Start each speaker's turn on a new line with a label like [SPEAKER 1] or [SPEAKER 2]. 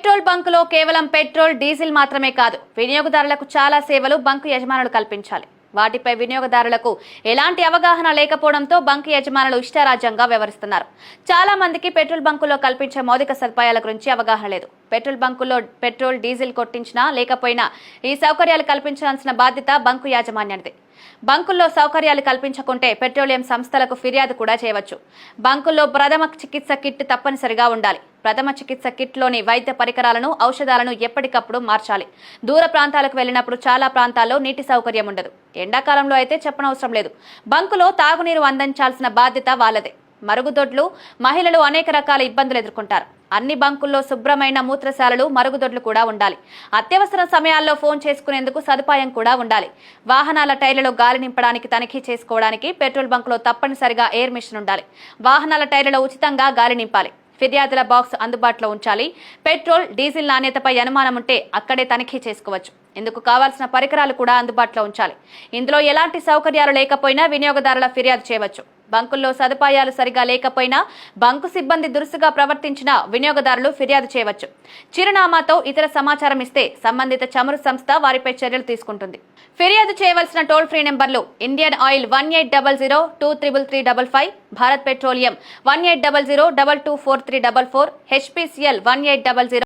[SPEAKER 1] Petrol బంకులో కేవలం petrol diesel మాత్రమే కాదు, వినియోగదారులకు చాలా సేవలు బంకు యజమానులు కల్పించాలి. వాటిపై వినియోగదారులకు ఎలాంటి అవగాహన లేకపోవడంతో బంకు యజమానులు ఇష్టారాజ్యంగా వ్యవహరిస్తున్నారు. చాలా మందికి పెట్రోల్ బంకుల్లో కల్పించే మౌలిక సదుపాయాల గురించి అవగాహన లేదు. పెట్రోల్ బంకుల్లో పెట్రోల్ డీజిల్ కొట్టించినా లేకపోయినా ఈ సౌకర్యాలు కల్పించాల్సిన బాధ్యత బంకు యాజమాన్యానిది. బంకుల్లో సౌకర్యాలు కల్పించకుంటే పెట్రోలియం సంస్థలకు ఫిర్యాదు కూడా చేయవచ్చు. బంకుల్లో ప్రథమ చికిత్స కిట్ తప్పనిసరిగా ఉండాలి. ప్రథమ చికిత్స కిట్లోని వైద్య పరికరాలను, ఔషధాలను ఎప్పటికప్పుడు మార్చాలి. దూర ప్రాంతాలకు వెళ్లినప్పుడు చాలా ప్రాంతాల్లో నీటి సౌకర్యం ఉండదు. ఎండాకాలంలో అయితే చెప్పనవసరం లేదు. బంకులో తాగునీరు అందించాల్సిన బాధ్యత వాళ్ళదే. మరుగుదొడ్లు, మహిళలు అనేక రకాల ఇబ్బందులు ఎదుర్కొంటారు. అన్ని బంకుల్లో శుభ్రమైన మూత్రశాలలు, మరుగుదొడ్లు కూడా ఉండాలి. అత్యవసర సమయాల్లో ఫోన్ చేసుకునేందుకు సదుపాయం కూడా ఉండాలి. వాహనాల టైర్లలో గాలి నింపడానికి, తనిఖీ చేసుకోవడానికి పెట్రోల్ బంకులో తప్పనిసరిగా ఎయిర్ మిషన్ ఉండాలి. వాహనాల టైర్లలో ఉచితంగా గాలి నింపాలి. ఫిర్యాదుల బాక్స్ అందుబాటులో ఉంచాలి. పెట్రోల్, డీజిల్ నాణ్యతపై అనుమానం ఉంటే అక్కడే తనిఖీ చేసుకోవచ్చు. ఇందుకు కావాల్సిన పరికరాలు కూడా అందుబాటులో ఉంచాలి. ఇందులో ఎలాంటి సౌకర్యాలు లేకపోయినా వినియోగదారుల ఫిర్యాదు చేయవచ్చు. బంకుల్లో సదుపాయాలు సరిగా లేకపోయినా, బంకు సిబ్బంది దురుసుగా ప్రవర్తించినా వినియోగదారులు ఫిర్యాదు చేయవచ్చు. చిరునామాతో ఇతర సమాచారం ఇస్తే సంబంధిత చమురు సంస్థ వారిపై చర్యలు తీసుకుంటుంది. ఫిర్యాదు చేయవలసిన టోల్ ఫ్రీ నెంబర్లు Indian oil 1800-23355, Bharat petroleum 1800-224344, HPCL 1800